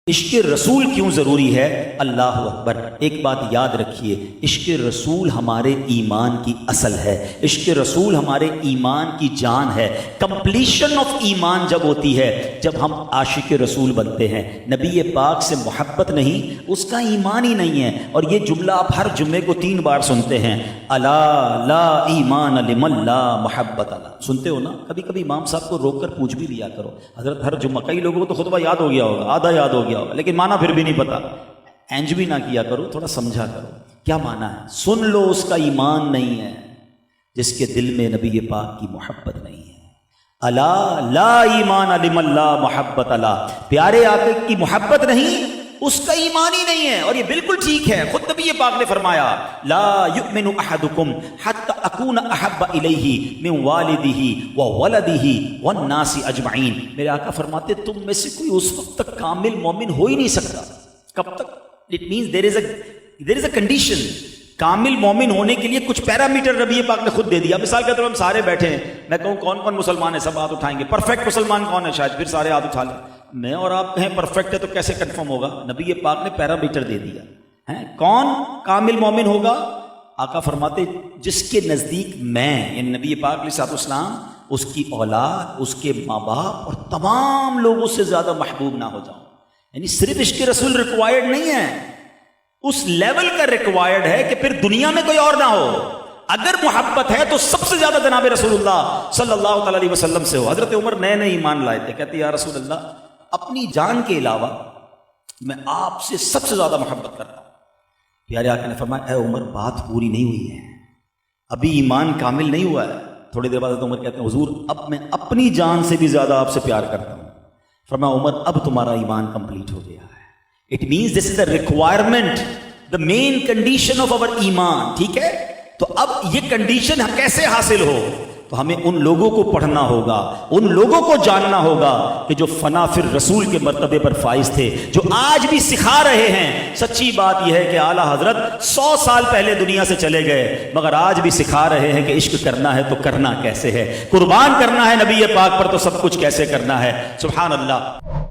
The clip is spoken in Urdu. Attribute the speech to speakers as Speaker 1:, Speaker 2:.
Speaker 1: عشق رسول کیوں ضروری ہے؟ اللہ اکبر، ایک بات یاد رکھیے، عشق رسول ہمارے ایمان کی اصل ہے، عشق رسول ہمارے ایمان کی جان ہے۔ کمپلیشن آف ایمان جب ہوتی ہے جب ہم عاشق رسول بنتے ہیں۔ نبی پاک سے محبت نہیں، اس کا ایمان ہی نہیں ہے۔ اور یہ جملہ آپ ہر جمعے کو 3 بار سنتے ہیں، الا لا ایمان لمن لا محبت اللہ، سنتے ہو نا؟ کبھی کبھی امام صاحب کو روک کر پوچھ بھی لیا کرو، حضرت ہر جمعہ، کئی لوگوں کو تو خطبہ یاد ہو گیا ہوگا، آدھا یاد ہو گیا ہوگا لیکن معنی پھر بھی نہیں پتا، اینج بھی نہ کیا کرو، تھوڑا سمجھا کرو کیا معنی ہے۔ سن لو، اس کا ایمان نہیں ہے جس کے دل میں نبی پاک کی محبت نہیں ہے۔ الا لا ایمان لمن لا محبت اللہ، پیارے آقا کی محبت نہیں، اس کا ایمان ہی نہیں ہے۔ اور یہ بالکل ٹھیک ہے، خود نبی پاک نے فرمایا لا یؤمن احدکم حتی اکون احب الیہ من والدہ وولدہ والناس اجمعین۔ میرے آقا فرماتے تم میں سے کوئی اس وقت تک کامل مومن ہو ہی نہیں سکتا۔ کب تک؟ It means there is a condition. کامل مومن ہونے کے لیے کچھ پیرامیٹر نبی پاک نے خود دے دیا۔ مثال کے طور پر ہم سارے بیٹھے ہیں، میں کہوں کون کون مسلمان ہیں، سب ہاتھ اٹھائیں گے۔ پرفیکٹ مسلمان کون ہے؟ شاید، پھر سارے ہاتھ اٹھا لیں۔ میں اور آپ کہیں پرفیکٹ ہے تو کیسے کنفرم ہوگا؟ نبی پاک نے پیرامیٹر دے دیا ہے۔ کون کامل مومن ہوگا؟ آقا فرماتے جس کے نزدیک میں، یعنی نبی پاک علیہ السلام، اس کی اولاد، اس کے ماں باپ اور تمام لوگوں سے زیادہ محبوب نہ ہو جاؤں۔ یعنی صرف عشق رسول ریکوائرڈ نہیں ہے، اس لیول کا ریکوائرڈ ہے کہ پھر دنیا میں کوئی اور نہ ہو۔ اگر محبت ہے تو سب سے زیادہ جناب رسول اللہ صلی اللہ تعالی علیہ وسلم سے ہو۔ حضرت عمر نئے نئے ایمان لائے تھے، کہتے یا رسول اللہ اپنی جان کے علاوہ میں آپ سے سب سے زیادہ محبت کرتا ہوں۔ پیارے آقا نے فرمایا اے عمر بات پوری نہیں ہوئی ہے، ابھی ایمان کامل نہیں ہوا ہے۔ تھوڑی دیر بعد حضرت عمر کہتے ہیں حضور اب میں اپنی جان سے بھی زیادہ آپ سے پیار کرتا ہوں۔ فرمایا عمر اب تمہارا ایمان کمپلیٹ ہو گیا ہے۔ It means this is the requirement, the main condition of our ایمان۔ ٹھیک ہے، تو اب یہ کنڈیشن کیسے حاصل ہو؟ تو ہمیں ان لوگوں کو پڑھنا ہوگا، ان لوگوں کو جاننا ہوگا کہ جو فنا فر رسول کے مرتبے پر فائز تھے، جو آج بھی سکھا رہے ہیں۔ سچی بات یہ ہے کہ اعلیٰ حضرت 100 سال پہلے دنیا سے چلے گئے، مگر آج بھی سکھا رہے ہیں کہ عشق کرنا ہے تو کرنا کیسے ہے، قربان کرنا ہے نبی پاک پر تو سب کچھ کیسے کرنا ہے۔ سبحان اللہ۔